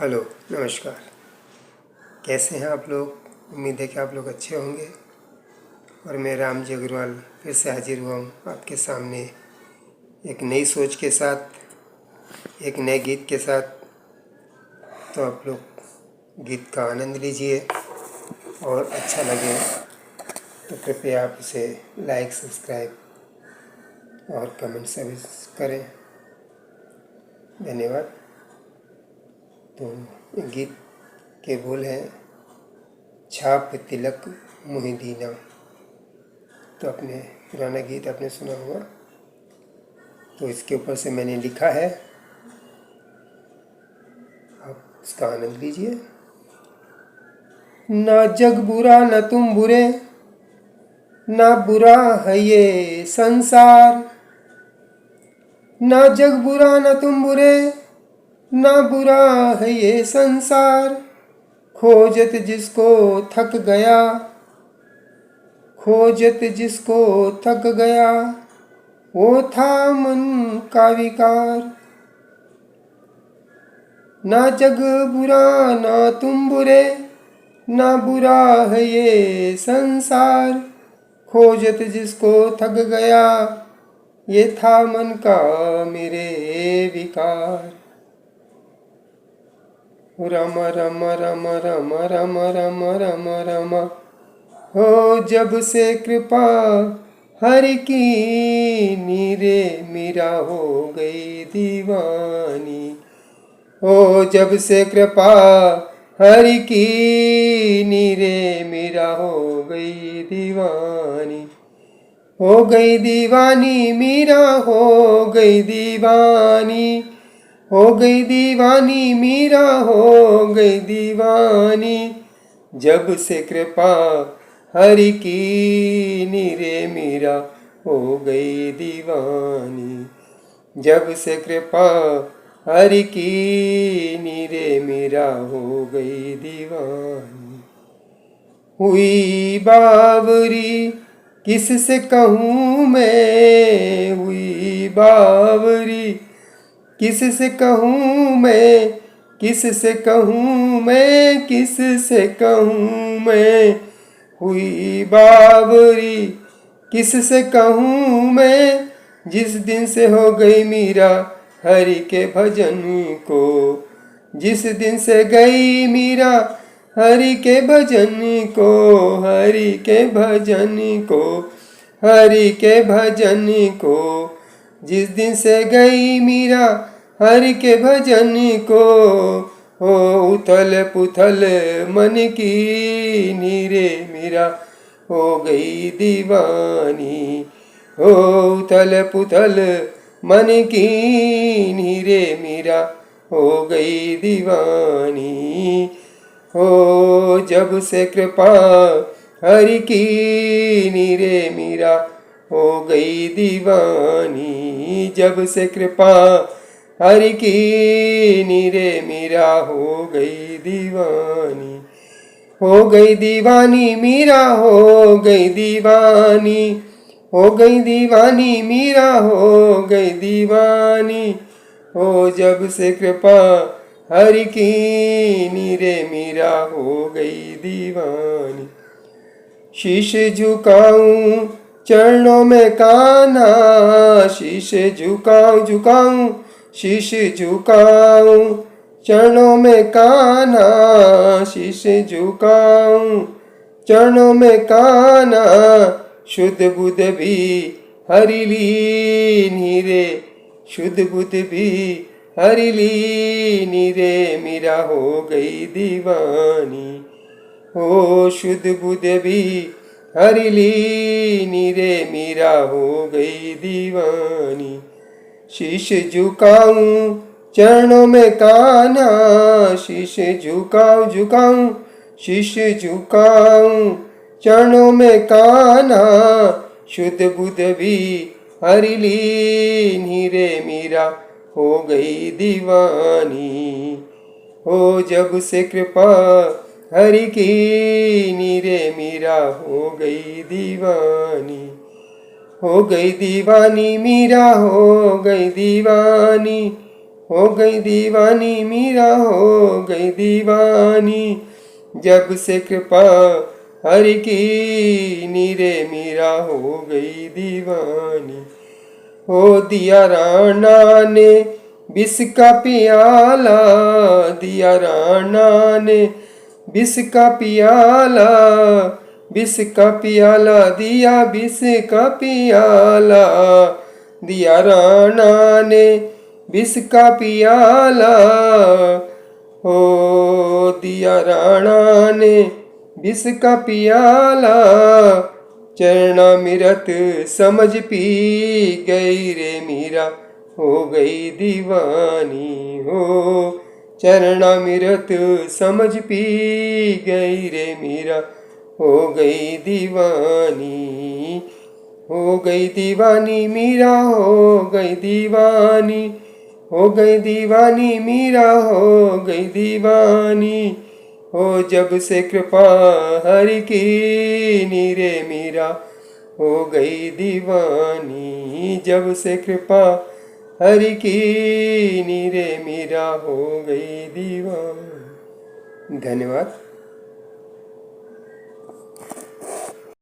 Hello, नमस्कार। कैसे हैं आप लोग? उम्मीद है कि आप लोग अच्छे होंगे। और मैं रामजी अग्रवाल फिर से हाजिर हुआ हूँ आपके सामने एक नई सोच के साथ, एक नए गीत के साथ। तो आप लोग गीत का आनंद लीजिए और अच्छा लगे तो कृपया आप इसे लाइक, सब्सक्राइब और कमेंट सभी करें। धन्यवाद। तो गीत के बोल हैं, छाप तिलक मुहि दीना। तो अपने पुराना गीत आपने सुना होगा, तो इसके ऊपर से मैंने लिखा है, आप इसका आनंद लीजिए। ना जग बुरा न तुम बुरे, ना बुरा है ये संसार। ना जग बुरा न तुम बुरे, ना बुरा है ये संसार। खोजत जिसको थक गया, खोजत जिसको थक गया, वो था मन का विकार। ना जग बुरा ना तुम बुरे, ना बुरा है ये संसार। खोजत जिसको थक गया, ये था मन का मेरे विकार। रम रम रम रम रम रम रम रम, हो जब से कृपा हरि की, नीरे मीरा हो गई दीवानी। हो जब से कृपा हरि की, नीरे मीरा हो गई दीवानी। हो गई दीवानी मीरा, हो गई दीवानी। हो गई दीवानी मीरा, हो गई दीवानी। जब से कृपा हरि की, नीरे मीरा हो गई दीवानी। जब से कृपा हरि की, नीरे मीरा हो गई दीवानी। हुई बावरी किस से कहूँ मैं, हुई बावरी किस से कहूँ मैं, किस से कहूँ मैं, किस से कहूँ मैं। हुई बावरी किस से कहूँ मैं, जिस दिन से हो गई मीरा हरि के भजन को। जिस दिन से गई मीरा हरि के भजन को, हरि के भजन को, हरि के भजन को। जिस दिन से गई मीरा हरि के भजन को, हो उथल पुथल मन की, नीरे मीरा हो गई दीवानी। हो उथल पुथल मन की, नीरे मीरा हो गई दीवानी। हो जब से कृपा हरि की, नीरे मीरा हो गई दीवानी। जब से कृपा हरि की, नीरे मीरा हो गई दीवानी। हो गई दीवानी मीरा, हो गई दीवानी। हो गई दीवानी मीरा, हो गई दीवानी। हो जब से कृपा हरि की, नीरे मीरा हो गई दीवानी। शीश झुकाऊं चरणों में कान्हा, शीश झुकाऊं झुकाऊं, शीश झुकाऊं चरणों में कान्हा, शीश झुकाऊं चरणों में कान्हा। शुद्ध बुद्ध भी हरि लीन रे, शुद्ध बुद्ध भी हरि लीन रे, मीरा हो गई दीवानी। हो शुद्ध बुद्ध भी हरि लीन रे, मीरा हो गई दीवानी। शीश झुकाऊं चरणों में कान्हा, शीश झुकाऊं झुकाऊं, शीश झुकाऊं चरणों में कान्हा। शुद्ध बुद्ध भी हरि लीन रे, मीरा हो गई दीवानी। हो जब से कृपा हरि की, नीरे मीरा हो गई दीवानी। हो गई दीवानी मीरा हो गई दीवानी। हो गई दीवानी मीरा, हो गई दीवानी। जब से कृपा हरि की नीरे मीरा हो गई दीवानी। हो दिया राणा ने विष का पियाला, दिया राणा ने विष का पियाला, विष का पियाला दिया, विष का पियाला दिया राणा ने विष का पियाला। हो दिया राणा ने विष का पियाला। चरणामृत समझ पी गई रे मीरा, हो गई दीवानी। हो चरणामृत समझ पी गई रे मीरा, हो गई दीवानी। हो गई दीवानी मीरा, हो गई दीवानी। हो गई दीवानी मीरा, हो गई दीवानी। हो जब से कृपा हरि की नीरे मीरा, हो गई दीवानी। जब से कृपा हरि की नीरे मीरा, हो गई दीवानी। धन्यवाद।